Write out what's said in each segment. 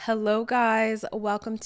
Hello guys, welcome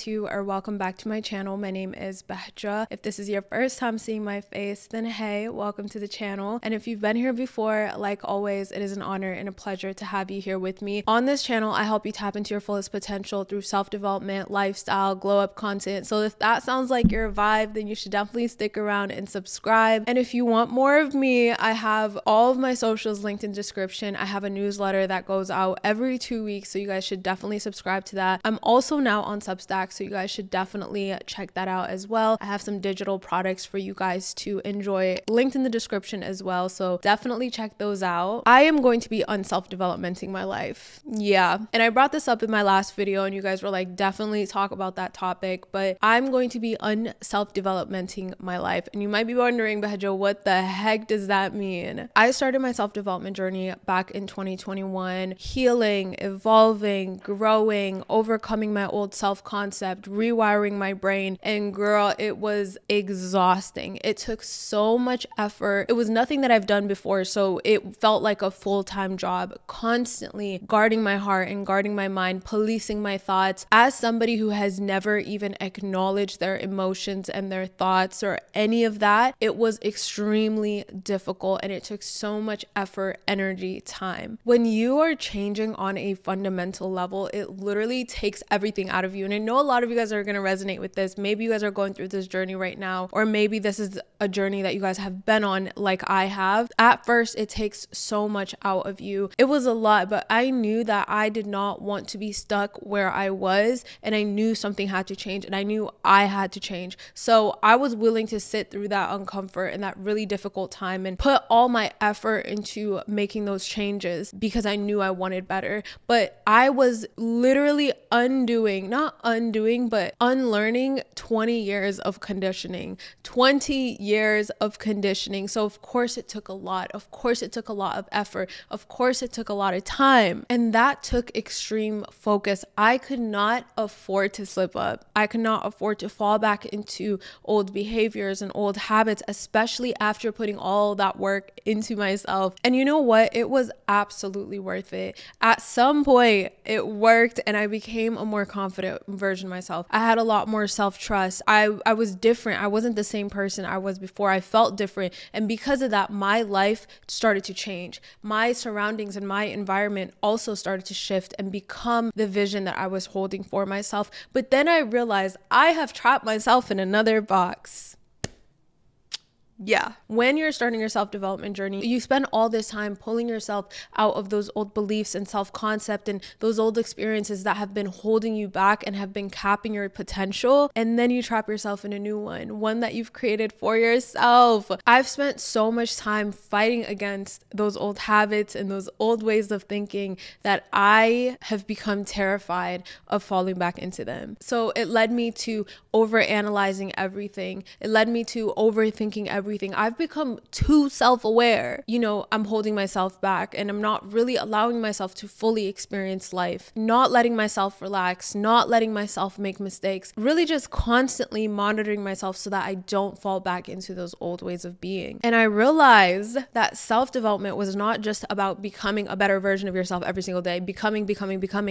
back to my channel. My name is Bahja. If this is your first time seeing my face, then hey, welcome to the channel. And if you've been here before, like always, it is an honor and a pleasure to have you here with me. On this channel, I help you tap into your fullest potential through self-development, lifestyle, glow up content. So if that sounds like your vibe, then you should definitely stick around and subscribe. And if you want more of me, I have all of my socials linked in the description. I have a newsletter that goes out every 2 weeks, so you guys should definitely subscribe to that. I'm also now on Substack, so you guys should definitely check that out as well. I have some digital products for you guys to enjoy linked in the description as well, so definitely check those out. I am going to be unself-developmenting my life. Yeah, and I brought this up in my last video and you guys were like, definitely talk about that topic, but I'm going to be unself-developmenting my life. And you might be wondering, Bahja, what the heck does that mean? I started my self-development journey back in 2021, healing, evolving, growing, overcoming my old self-concept, rewiring my brain, and girl, it was exhausting. It took so much effort. It was nothing that I've done before, so it felt like a full-time job, constantly guarding my heart and guarding my mind, policing my thoughts. As somebody who has never even acknowledged their emotions and their thoughts or any of that, it was extremely difficult and it took so much effort, energy, time. When you are changing on a fundamental level, it literally takes everything out of you. And I know a lot of you guys are going to resonate with this. Maybe you guys are going through this journey right now, or maybe this is a journey that you guys have been on like I have. At first, it takes so much out of you. It was a lot, but I knew that I did not want to be stuck where I was, and I knew something had to change, and I knew I had to change. So I was willing to sit through that uncomfort and that really difficult time and put all my effort into making those changes because I knew I wanted better. But I was literally unlearning 20 years of conditioning. 20 years of conditioning. So of course it took a lot. Of course it took a lot of effort. Of course it took a lot of time. And that took extreme focus. I could not afford to slip up. I could not afford to fall back into old behaviors and old habits, especially after putting all that work into myself. And you know what? It was absolutely worth it. At some point, it worked and I became a more confident version of myself. I had a lot more self-trust. I was different. I wasn't the same person I was before. I felt different. And because of that, my life started to change. My surroundings and my environment also started to shift and become the vision that I was holding for myself. But then I realized I have trapped myself in another box. Yeah. When you're starting your self-development journey, you spend all this time pulling yourself out of those old beliefs and self-concept and those old experiences that have been holding you back and have been capping your potential. And then you trap yourself in a new one that you've created for yourself. I've spent so much time fighting against those old habits and those old ways of thinking that I have become terrified of falling back into them. So it led me to overanalyzing everything. It led me to overthinking everything. I've become too self-aware. You know, I'm holding myself back and I'm not really allowing myself to fully experience life, not letting myself relax, not letting myself make mistakes, really just constantly monitoring myself so that I don't fall back into those old ways of being. And I realized that self-development was not just about becoming a better version of yourself every single day, becoming,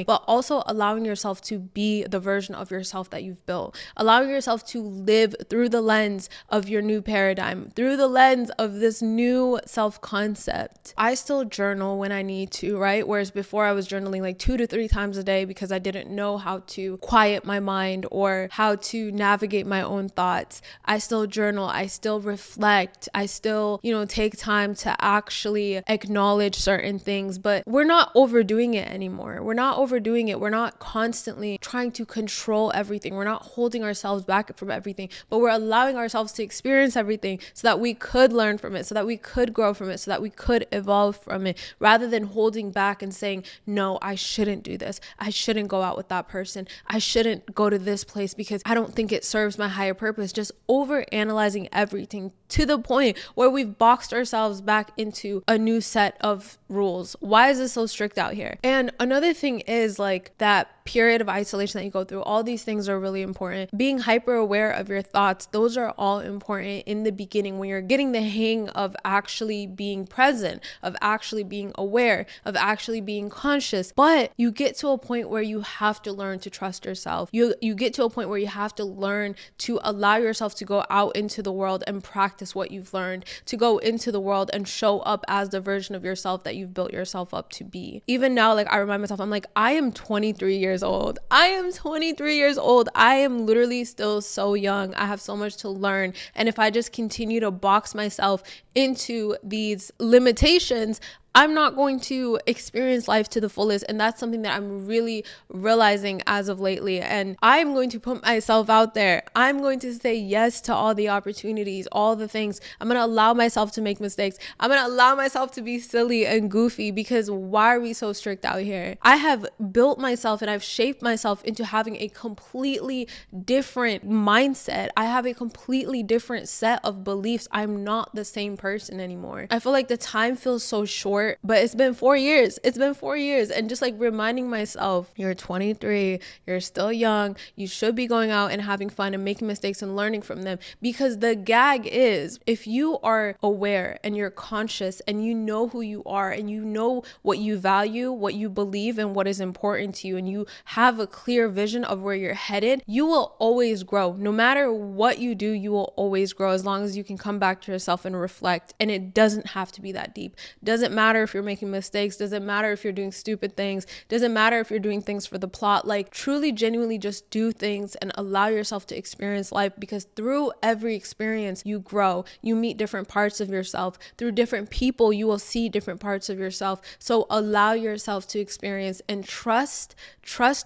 but also allowing yourself to be the version of yourself that you've built, allowing yourself to live through the lens of your new paradigm, through the lens of this new self-concept. I still journal when I need to, right? Whereas before I was journaling like 2 to 3 times a day because I didn't know how to quiet my mind or how to navigate my own thoughts. I still journal. I still reflect. I still, take time to actually acknowledge certain things, but we're not overdoing it anymore. We're not overdoing it. We're not constantly trying to control everything. We're not holding ourselves back from everything, but we're allowing ourselves to experience everything so that we could learn from it, so that we could grow from it, so that we could evolve from it, rather than holding back and saying, no, I shouldn't do this. I shouldn't go out with that person. I shouldn't go to this place because I don't think it serves my higher purpose. Just over analyzing everything to the point where we've boxed ourselves back into a new set of rules. Why is this so strict out here? And another thing is like that period of isolation that you go through, all these things are really important. Being hyper aware of your thoughts, those are all important in the beginning when you're getting the hang of actually being present, of actually being aware, of actually being conscious. But you get to a point where you have to learn to trust yourself. You get to a point where you have to learn to allow yourself to go out into the world and practice what you've learned, to go into the world and show up as the version of yourself that you've built yourself up to be. Even now, like I remind myself, I'm like, I am 23 years old. I am 23 years old. I am literally still so young. I have so much to learn. And if I just continue to box myself into these limitations, I'm not going to experience life to the fullest. And that's something that I'm really realizing as of lately. And I'm going to put myself out there. I'm going to say yes to all the opportunities, all the things. I'm going to allow myself to make mistakes. I'm going to allow myself to be silly and goofy, because why are we so strict out here? I have built myself and I've shaped myself into having a completely different mindset. I have a completely different set of beliefs. I'm not the same person anymore. I feel like the time feels so short, but it's been 4 years. It's been 4 years. And just like reminding myself, you're 23, you're still young. You should be going out and having fun and making mistakes and learning from them. Because the gag is, if you are aware and you're conscious and you know who you are and you know what you value, what you believe, and what is important to you, and you have a clear vision of where you're headed, you will always grow. No matter what you do, you will always grow, as long as you can come back to yourself and reflect. And it doesn't have to be that deep. Doesn't matter if you're making mistakes, doesn't matter if you're doing stupid things, doesn't matter if you're doing things for the plot. Like, truly, genuinely just do things and allow yourself to experience life, because through every experience you grow. You meet different parts of yourself. Through different people you will see different parts of yourself. So allow yourself to experience and trust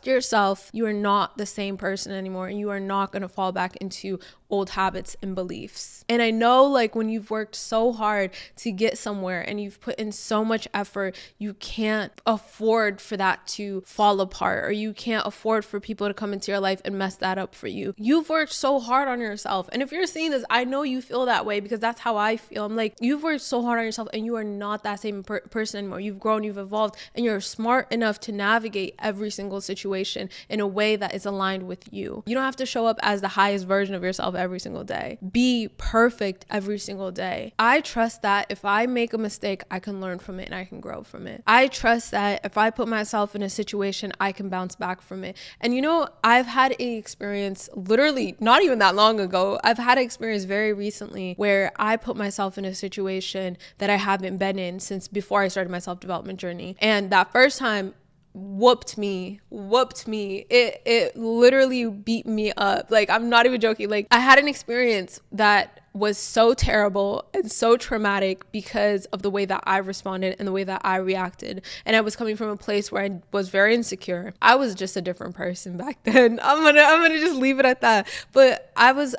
yourself. You are not the same person anymore, and you are not going to fall back into old habits and beliefs. And I know, like, when you've worked so hard to get somewhere and you've put in so much effort, you can't afford for that to fall apart, or you can't afford for people to come into your life and mess that up for you. You've worked so hard on yourself. And if you're seeing this, I know you feel that way, because that's how I feel. I'm like, you've worked so hard on yourself and you are not that same person anymore. You've grown, you've evolved, and you're smart enough to navigate every single situation in a way that is aligned with you. You don't have to show up as the highest version of yourself every single day. Be perfect every single day. I trust that if I make a mistake, I can learn from it and I can grow from it. I trust that if I put myself in a situation, I can bounce back from it. And you know, I've had an experience literally not even that long ago. I've had an experience very recently where I put myself in a situation that I haven't been in since before I started my self-development journey. And that first time whooped me. It literally beat me up. Like, I'm not even joking. Like, I had an experience that was so terrible and so traumatic because of the way that I responded and the way that I reacted. And I was coming from a place where I was very insecure. I was just a different person back then. I'm gonna just leave it at that. But I was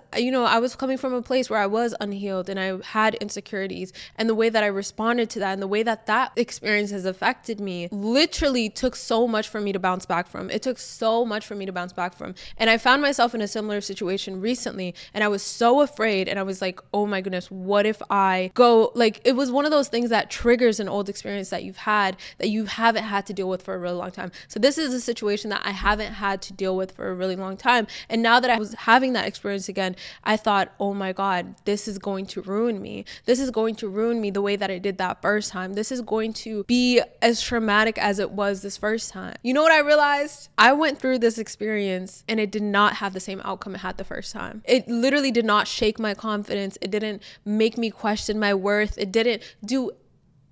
coming from a place where I was unhealed and I had insecurities, and the way that I responded to that and the way that that experience has affected me literally took so much for me to bounce back from. It took so much for me to bounce back from. And I found myself in a similar situation recently, and I was so afraid, and I was like, oh my goodness, what if I go, like, it was one of those things that triggers an old experience that you've had that you haven't had to deal with for a really long time. So this is a situation that I haven't had to deal with for a really long time. And now that I was having that experience again, I thought, oh my God, this is going to ruin me. This is going to ruin me the way that I did that first time. This is going to be as traumatic as it was this first time. You know what I realized? I went through this experience and it did not have the same outcome it had the first time. It literally did not shake my confidence. It didn't make me question my worth. It didn't do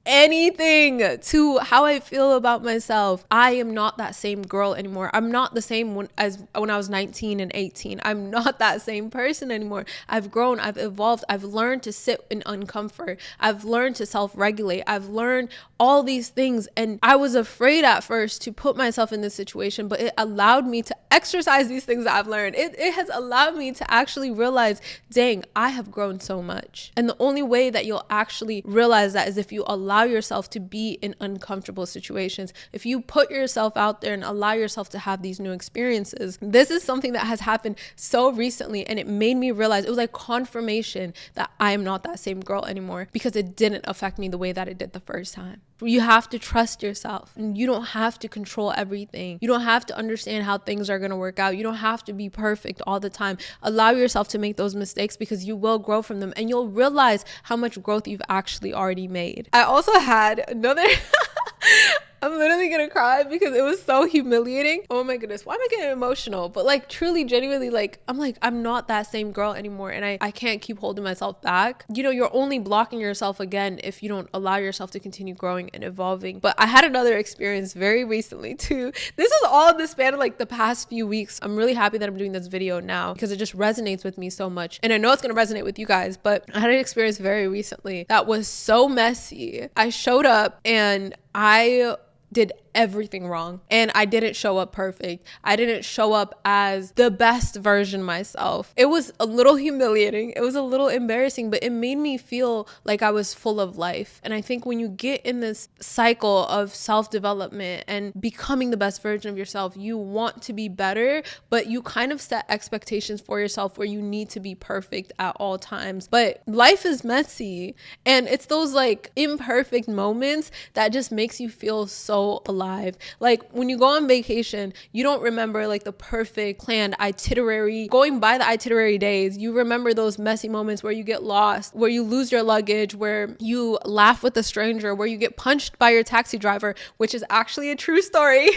anything to how I feel about myself. I am not that same girl anymore. I'm not the same as when I was 19 and 18. I'm not that same person anymore. I've grown, I've evolved, I've learned to sit in uncomfort. I've learned to self-regulate. I've learned all these things, and I was afraid at first to put myself in this situation, but it allowed me to exercise these things that I've learned. It has allowed me to actually realize, dang, I have grown so much. And the only way that you'll actually realize that is if you allow yourself to be in uncomfortable situations. If you put yourself out there and allow yourself to have these new experiences. This is something that has happened so recently, and it made me realize, it was like confirmation that I am not that same girl anymore, because it didn't affect me the way that it did the first time. You have to trust yourself. And you don't have to control everything. You don't have to understand how things are going to work out. You don't have to be perfect all the time. Allow yourself to make those mistakes because you will grow from them and you'll realize how much growth you've actually already made. I also had another I'm literally gonna cry because it was so humiliating. Oh my goodness, why am I getting emotional? But like truly, genuinely, I'm not that same girl anymore, and I can't keep holding myself back. You know, you're only blocking yourself again if you don't allow yourself to continue growing and evolving. But I had another experience very recently too. This is all in the span of like the past few weeks. I'm really happy that I'm doing this video now because it just resonates with me so much. And I know it's gonna resonate with you guys, but I had an experience very recently that was so messy. I showed up and I did everything wrong and I didn't show up perfect. I didn't show up as the best version myself. It was a little humiliating. It was a little embarrassing, but it made me feel like I was full of life. And I think when you get in this cycle of self-development and becoming the best version of yourself, you want to be better, but you kind of set expectations for yourself where you need to be perfect at all times. But life is messy and it's those like imperfect moments that just makes you feel so alive. Like when you go on vacation, you don't remember like the perfect planned itinerary. Going by the itinerary days, you remember those messy moments where you get lost, where you lose your luggage, where you laugh with a stranger, where you get punched by your taxi driver, which is actually a true story.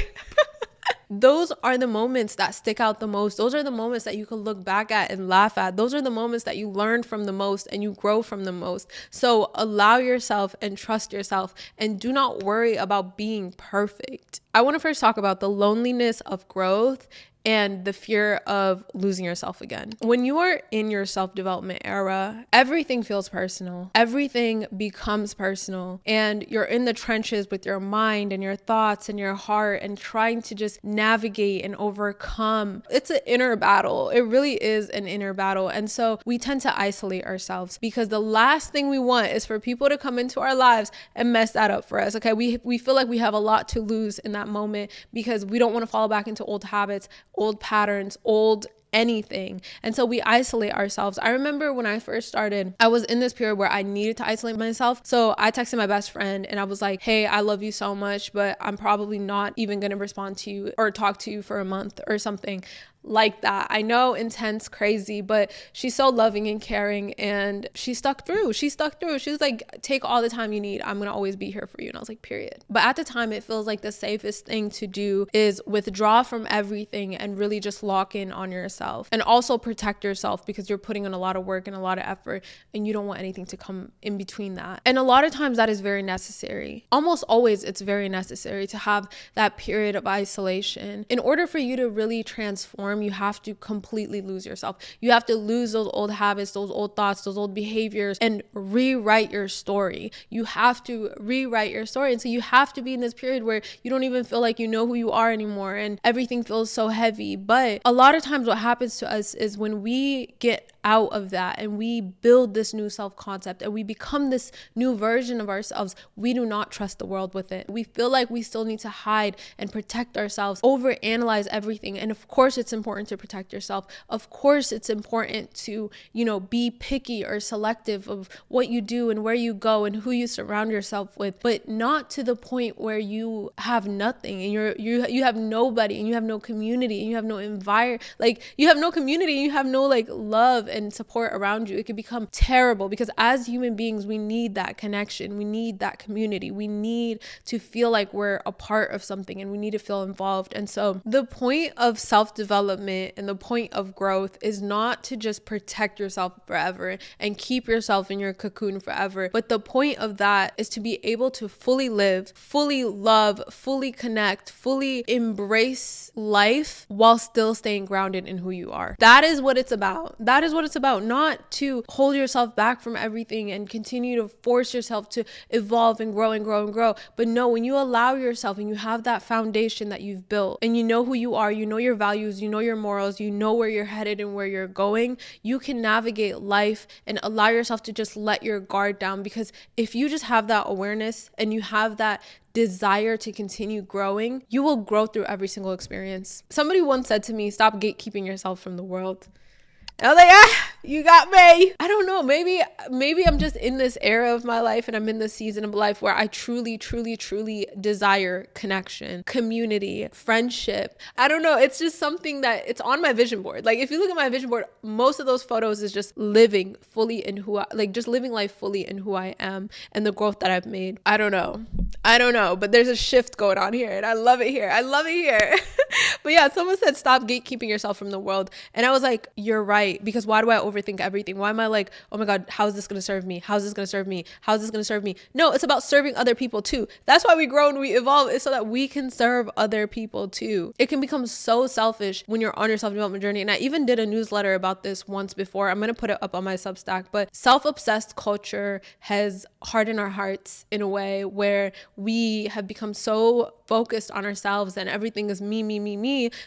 Those are the moments that stick out the most. Those are the moments that you can look back at and laugh at. Those are the moments that you learn from the most and you grow from the most. So allow yourself and trust yourself and do not worry about being perfect. I want to first talk about the loneliness of growth and the fear of losing yourself again. When you are in your self-development era, everything feels personal. Everything becomes personal. And you're in the trenches with your mind and your thoughts and your heart and trying to just navigate and overcome. It's an inner battle. It really is an inner battle. And so we tend to isolate ourselves because the last thing we want is for people to come into our lives and mess that up for us. Okay, we feel like we have a lot to lose in that moment because we don't want to fall back into old habits, old patterns, old anything. And so we isolate ourselves. I remember when I first started, I was in this period where I needed to isolate myself. So I texted my best friend and I was like, hey, I love you so much, but I'm probably not even going to respond to you or talk to you for a month or something like that. I know, intense, crazy, but she's so loving and caring and she stuck through. She was like, take all the time you need. I'm going to always be here for you. And I was like, period. But at the time, it feels like the safest thing to do is withdraw from everything and really just lock in on yourself and also protect yourself because you're putting in a lot of work and a lot of effort and you don't want anything to come in between that. And a lot of times that is very necessary. Almost always it's very necessary to have that period of isolation. In order for you to really transform, you have to completely lose yourself. You have to lose those old habits, those old thoughts, those old behaviors, and rewrite your story. You have to rewrite your story. And so you have to be in this period where you don't even feel like you know who you are anymore and everything feels so heavy. But a lot of times what happens to us is when we get out of that and we build this new self-concept and we become this new version of ourselves, we do not trust the world with it. We feel like we still need to hide and protect ourselves, overanalyze everything. And of course it's important to protect yourself. Of course it's important to, be picky or selective of what you do and where you go and who you surround yourself with, but not to the point where you have nothing and you have nobody and you have no community and you have no environment, like you have no community and you have no like love and support around you. It can become terrible because as human beings, we need that connection. We need that community. We need to feel like we're a part of something and we need to feel involved. And so the point of self-development and the point of growth is not to just protect yourself forever and keep yourself in your cocoon forever. But the point of that is to be able to fully live, fully love, fully connect, fully embrace life while still staying grounded in who you are. That is what it's about. That is what it's about. Not to hold yourself back from everything and continue to force yourself to evolve and grow and grow and grow. But no, when you allow yourself and you have that foundation that you've built and you know who you are, you know your values, you know your morals, you know where you're headed and where you're going, you can navigate life and allow yourself to just let your guard down. Because if you just have that awareness and you have that desire to continue growing, you will grow through every single experience. Somebody once said to me, stop gatekeeping yourself from the world. And I was like, You got me. I don't know. Maybe I'm just in this era of my life and I'm in this season of life where I truly, truly, truly desire connection, community, friendship. I don't know. It's just something that it's on my vision board. Like if you look at my vision board, most of those photos is just living fully in just living life fully in who I am and the growth that I've made. I don't know, but there's a shift going on here and I love it here. But yeah, someone said, stop gatekeeping yourself from the world. And I was like, you're right. Because why do I overthink everything? Why am I like, oh my God, how is this going to serve me? How's this going to serve me? How's this going to serve me? No, it's about serving other people too. That's why we grow and we evolve, is so that we can serve other people too. It can become so selfish when you're on your self-development journey. And I even did a newsletter about this once before. I'm going to put it up on my Substack, but self-obsessed culture has hardened our hearts in a way where we have become so focused on ourselves and everything is me,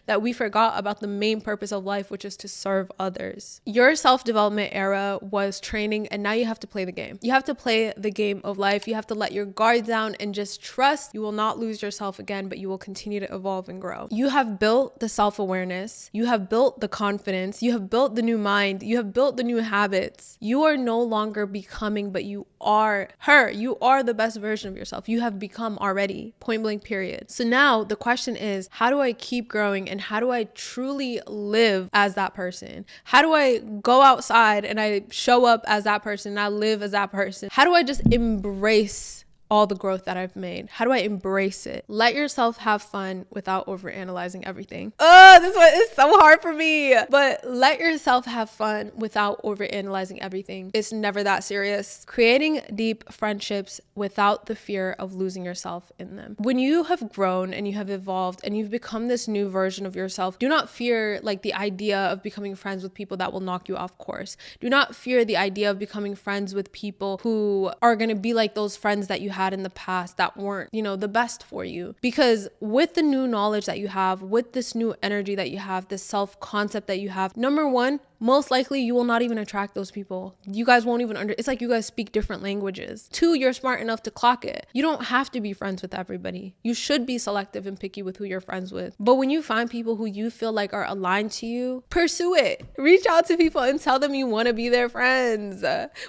that we forgot about the main purpose of life, which is to serve others. Your self-development era was training, and now you have to play the game. You have to play the game of life. You have to let your guard down and just trust you will not lose yourself again, but you will continue to evolve and grow. You have built the self-awareness. You have built the confidence. You have built the new mind. You have built the new habits. You are no longer becoming, but you are her. You are the best version of yourself. You have become already, point blank, period. So now the question is, how do I keep growing and how do I truly live as that person? How do I go outside and I show up as that person and I live as that person? How do I just embrace all the growth that I've made? How do I embrace it? Let yourself have fun without overanalyzing everything. Oh, this one is so hard for me. But let yourself have fun without overanalyzing everything. It's never that serious. Creating deep friendships without the fear of losing yourself in them. When you have grown and you have evolved and you've become this new version of yourself, do not fear like the idea of becoming friends with people that will knock you off course. Do not fear the idea of becoming friends with people who are going to be like those friends that you had in the past that weren't, the best for you. Because with the new knowledge that you have, with this new energy that you have, this self-concept that you have, number one, most likely you will not even attract those people. You guys won't even it's like you guys speak different languages. Two, you're smart enough to clock it. You don't have to be friends with everybody. You should be selective and picky with who you're friends with. But when you find people who you feel like are aligned to you, pursue it. Reach out to people and tell them you want to be their friends.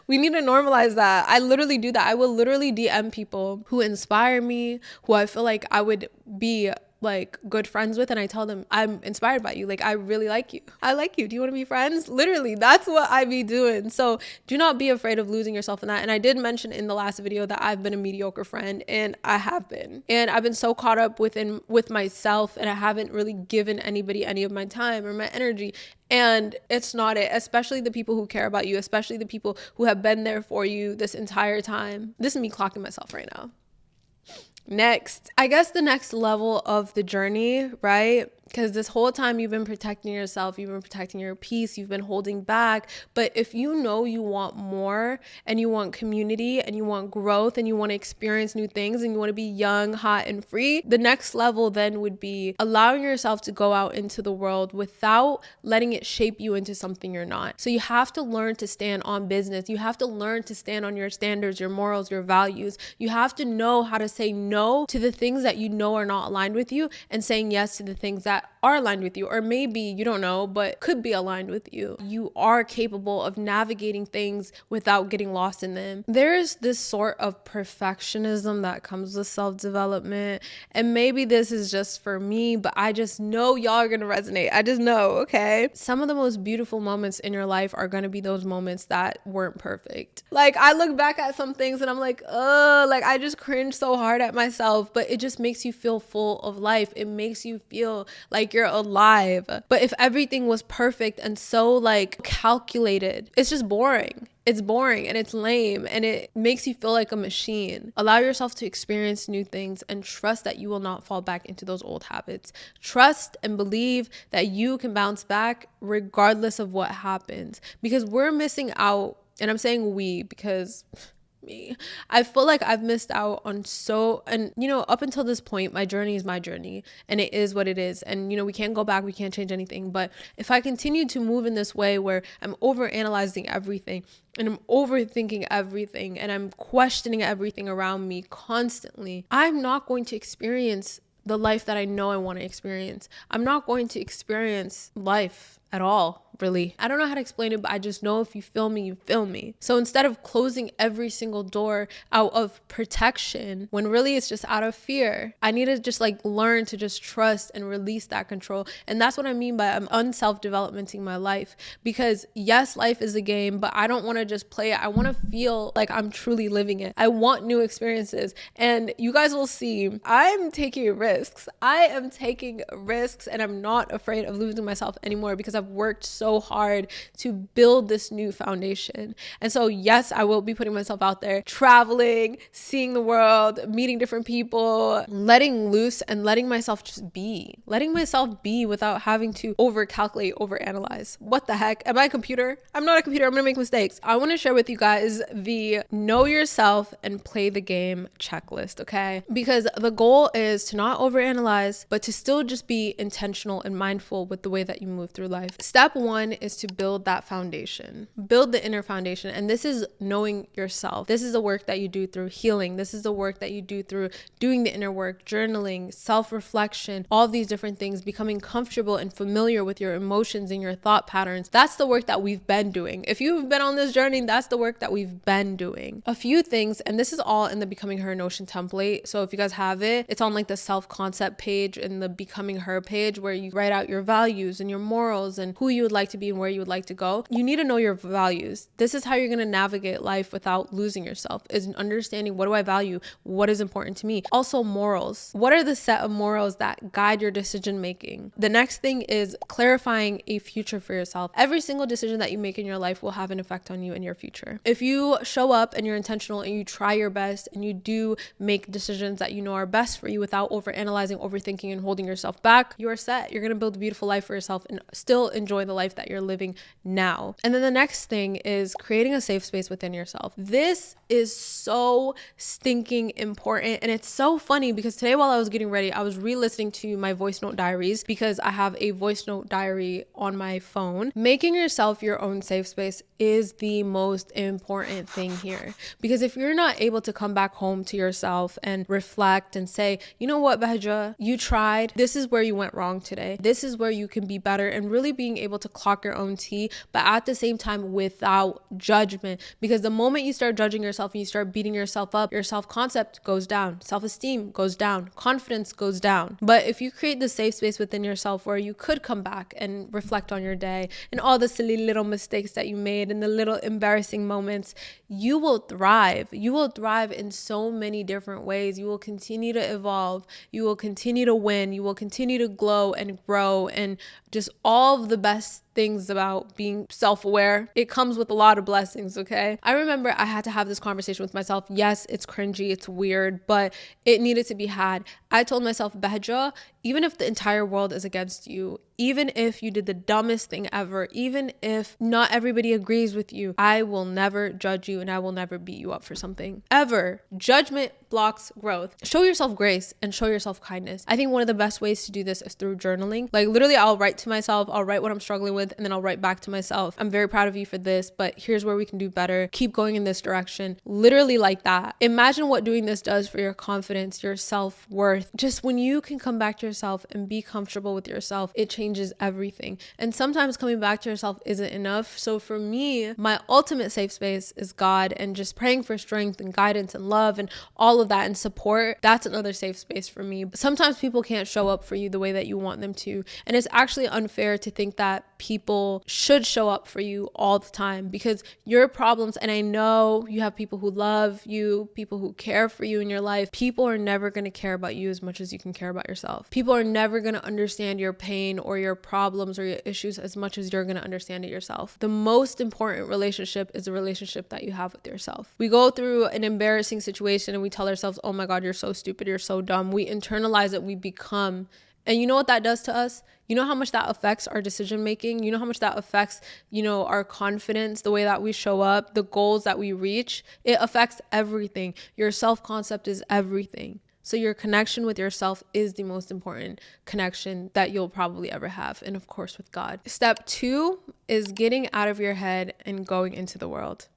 We need to normalize that. I literally do that. I will literally DM people who inspire me, who I feel like I would be like good friends with, and I tell them I'm inspired by you. Like, I really like you. I like you. Do you want to be friends? Literally, that's what I be doing. So do not be afraid of losing yourself in that. And I did mention in the last video that I've been a mediocre friend, and I have been. And I've been so caught up with myself, and I haven't really given anybody any of my time or my energy. And it's not it, especially the people who care about you, especially the people who have been there for you this entire time. This is me clocking myself right now. Next, I guess the next level of the journey, right? Because this whole time you've been protecting yourself, you've been protecting your peace, you've been holding back. But if you know you want more and you want community and you want growth and you want to experience new things and you want to be young, hot, and free, the next level then would be allowing yourself to go out into the world without letting it shape you into something you're not. So you have to learn to stand on business. You have to learn to stand on your standards, your morals, your values. You have to know how to say no to the things that you know are not aligned with you and saying yes to the things that are aligned with you, or maybe you don't know, but could be aligned with you. You are capable of navigating things without getting lost in them. There's this sort of perfectionism that comes with self-development, and maybe this is just for me, but I just know y'all are gonna resonate. I just know, okay? Some of the most beautiful moments in your life are gonna be those moments that weren't perfect. Like, I look back at some things and I'm like, like I just cringe so hard at myself, but it just makes you feel full of life. It makes you feel like you're alive. But if everything was perfect and so like calculated, it's just boring. It's boring and it's lame and it makes you feel like a machine. Allow yourself to experience new things and trust that you will not fall back into those old habits. Trust and believe that you can bounce back regardless of what happens, because we're missing out. And I'm saying we because me. I feel like I've missed out on up until this point, my journey is my journey and it is what it is. And, we can't go back, we can't change anything. But if I continue to move in this way where I'm overanalyzing everything and I'm overthinking everything and I'm questioning everything around me constantly, I'm not going to experience the life that I know I want to experience. I'm not going to experience life at all. really. I don't know how to explain it, but I just know if you feel me, you feel me. So instead of closing every single door out of protection, when really it's just out of fear, I need to just like learn to just trust and release that control. And that's what I mean by I'm unself-developmenting my life, because yes, life is a game, but I don't want to just play it. I want to feel like I'm truly living it. I want new experiences, and you guys will see I'm taking risks. I am taking risks, and I'm not afraid of losing myself anymore because I've worked so hard to build this new foundation. And so yes, I will be putting myself out there, traveling, seeing the world, meeting different people, letting loose and letting myself just be, without having to overcalculate, overanalyze. What the heck? Am I a computer? I'm not a computer. I'm gonna make mistakes. I want to share with you guys the know yourself and play the game checklist, okay? Because the goal is to not overanalyze, but to still just be intentional and mindful with the way that you move through life. Step one is to build that foundation, build the inner foundation. And this is knowing yourself. This is the work that you do through healing. This is the work that you do through doing the inner work, journaling, self-reflection, all these different things, becoming comfortable and familiar with your emotions and your thought patterns. That's the work that we've been doing. If you've been on this journey, that's the work that we've been doing. A few things, and this is all in the Becoming Her Notion template. So if you guys have it, it's on like the self-concept page and the Becoming Her page, where you write out your values and your morals and who you would like to be and where you would like to go. You need to know your values. This is how you're going to navigate life without losing yourself, is understanding, what do I value? What is important to me? Also morals. What are the set of morals that guide your decision making? The next thing is clarifying a future for yourself. Every single decision that you make in your life will have an effect on you in your future. If you show up and you're intentional and you try your best and you do make decisions that you know are best for you without overanalyzing, overthinking, and holding yourself back, you are set. You're going to build a beautiful life for yourself and still enjoy the life that you're living now. And then the next thing is creating a safe space within yourself. This is so stinking important. And it's so funny because today while I was getting ready, I was re-listening to my voice note diaries, because I have a voice note diary on my phone. Making yourself your own safe space is the most important thing here. Because if you're not able to come back home to yourself and reflect and say, you know what, Bahja, you tried. This is where you went wrong today. This is where you can be better, and really being able to clock your own tea, but at the same time without judgment. Because the moment you start judging yourself and you start beating yourself up, your self-concept goes down, self-esteem goes down, confidence goes down. But if you create the safe space within yourself where you could come back and reflect on your day and all the silly little mistakes that you made and the little embarrassing moments, you will thrive. You will thrive in so many different ways. You will continue to evolve. You will continue to win. You will continue to glow and grow, and just all of the best things about being self-aware. It comes with a lot of blessings, okay? I remember I had to have this conversation with myself. Yes, it's cringy, it's weird, but it needed to be had. I told myself, Bahja, even if the entire world is against you, even if you did the dumbest thing ever, even if not everybody agrees with you, I will never judge you and I will never beat you up for something. Ever. Judgment blocks growth. Show yourself grace and show yourself kindness. I think one of the best ways to do this is through journaling. Like literally, I'll write to myself, I'll write what I'm struggling with, and then I'll write back to myself, I'm very proud of you for this, but here's where we can do better. Keep going in this direction. Literally like that. Imagine what doing this does for your confidence, your self-worth. Just when you can come back to yourself and be comfortable with yourself, it changes everything. And sometimes coming back to yourself isn't enough. So for me, my ultimate safe space is God, and just praying for strength and guidance and love and all of that and support. That's another safe space for me. But sometimes people can't show up for you the way that you want them to. And it's actually unfair to think that people should show up for you all the time, because your problems, and I know you have people who love you, people who care for you in your life, people are never going to care about you as much as you can care about yourself. People are never going to understand your pain or your problems or your issues as much as you're going to understand it yourself. The most important relationship is the relationship that you have with yourself. We go through an embarrassing situation and we tell ourselves, oh my God, you're so stupid, you're so dumb. We internalize it, we become. And you know what that does to us? You know how much that affects our decision making? You know how much that affects, our confidence, the way that we show up, the goals that we reach? It affects everything. Your self-concept is everything. So your connection with yourself is the most important connection that you'll probably ever have. And of course, with God. Step 2 is getting out of your head and going into the world.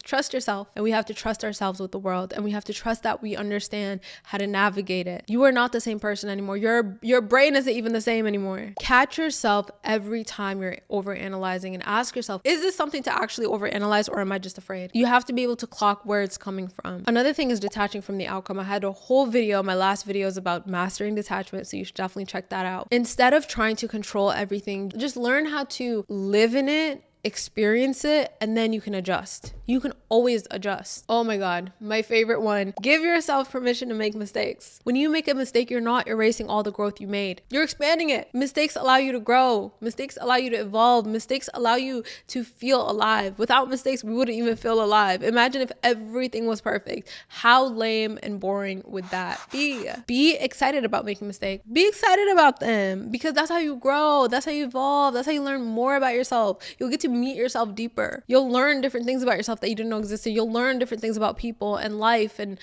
Trust yourself. And we have to trust ourselves with the world. And we have to trust that we understand how to navigate it. You are not the same person anymore. Your brain isn't even the same anymore. Catch yourself every time you're overanalyzing and ask yourself, is this something to actually overanalyze, or am I just afraid? You have to be able to clock where it's coming from. Another thing is detaching from the outcome. I had a whole video, my last video is about mastering detachment, so you should definitely check that out. Instead of trying to control everything, just learn how to live in it, experience it, and then you can adjust. You can always adjust. Oh my God, my favorite one. Give yourself permission to make mistakes. When you make a mistake, you're not erasing all the growth you made. You're expanding it. Mistakes allow you to grow. Mistakes allow you to evolve. Mistakes allow you to feel alive. Without mistakes, we wouldn't even feel alive. Imagine if everything was perfect. How lame and boring would that be? Be excited about making mistakes. Be excited about them, because that's how you grow. That's how you evolve. That's how you learn more about yourself. You'll get to meet yourself deeper. You'll learn different things about yourself that you didn't know existed. You'll learn different things about people and life, and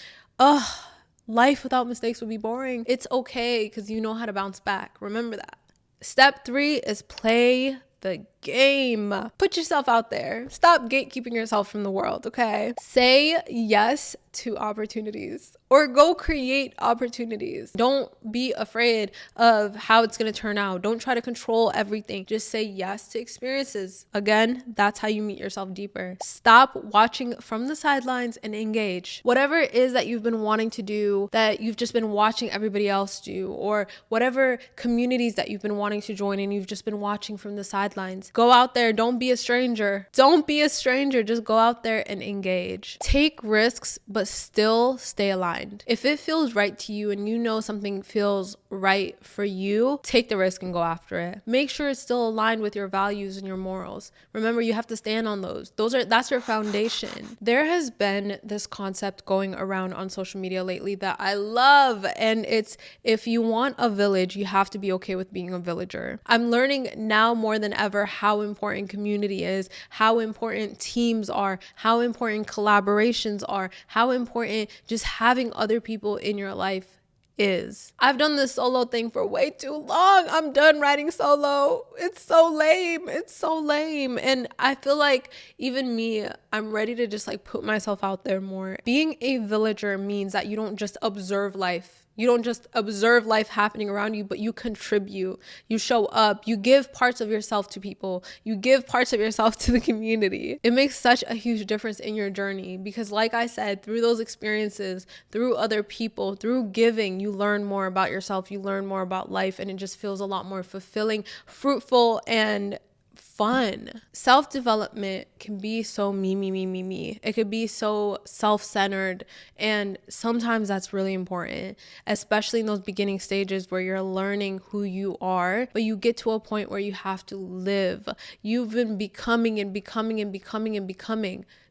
life without mistakes would be boring. It's okay, because you know how to bounce back. Remember that. Step 3 is play the game. Put yourself out there. Stop gatekeeping yourself from the world, okay? Say yes to opportunities, or go create opportunities. Don't be afraid of how it's going to turn out. Don't try to control everything. Just say yes to experiences. Again, that's how you meet yourself deeper. Stop watching from the sidelines and engage. Whatever it is that you've been wanting to do, that you've just been watching everybody else do, or whatever communities that you've been wanting to join and you've just been watching from the sidelines, go out there. Don't be a stranger. Don't be a stranger. Just go out there and engage. Take risks, but still stay aligned. If it feels right to you and you know something feels right for you, take the risk and go after it. Make sure it's still aligned with your values and your morals. Remember, you have to stand on those. That's your foundation. There has been this concept going around on social media lately that I love, and it's, if you want a village, you have to be okay with being a villager. I'm learning now more than ever how important community is, how important teams are, how important collaborations are, how important just having other people in your life is. I've done this solo thing for way too long. I'm done writing solo. It's so lame. It's so lame. And I feel like even me, I'm ready to just like put myself out there more. Being a villager means that you don't just observe life. You don't just observe life happening around you, but you contribute, you show up, you give parts of yourself to people, you give parts of yourself to the community. It makes such a huge difference in your journey, because like I said, through those experiences, through other people, through giving, you learn more about yourself, you learn more about life, and it just feels a lot more fulfilling, fruitful, and fun. Self-development can be so me. It could be so self-centered, and sometimes that's really important, especially in those beginning stages where you're learning who you are, but you get to a point where you have to live. You've been becoming.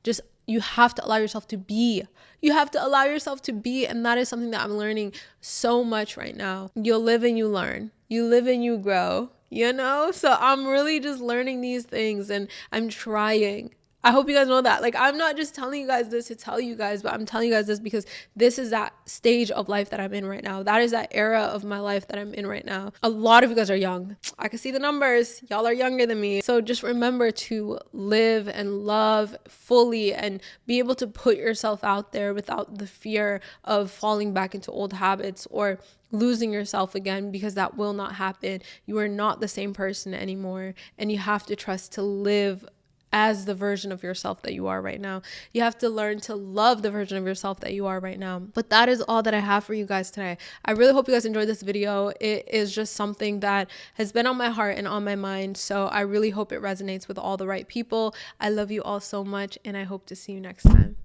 Just, you have to allow yourself to be. You have to allow yourself to be, and that is something that I'm learning so much right now. You'll live and you learn. You live and you grow. So I'm really just learning these things, and I'm trying. I hope you guys know that. Like, I'm not just telling you guys this to tell you guys, but I'm telling you guys this because this is that stage of life that I'm in right now. That is that era of my life that I'm in right now. A lot of you guys are young. I can see the numbers. Y'all are younger than me. So just remember to live and love fully and be able to put yourself out there without the fear of falling back into old habits or losing yourself again, because that will not happen. You are not the same person anymore, and you have to trust to live as the version of yourself that you are right now. You have to learn to love the version of yourself that you are right now. But that is all that I have for you guys today. I really hope you guys enjoyed this video. It is just something that has been on my heart and on my mind, so I really hope it resonates with all the right people. I love you all so much, and I hope to see you next time.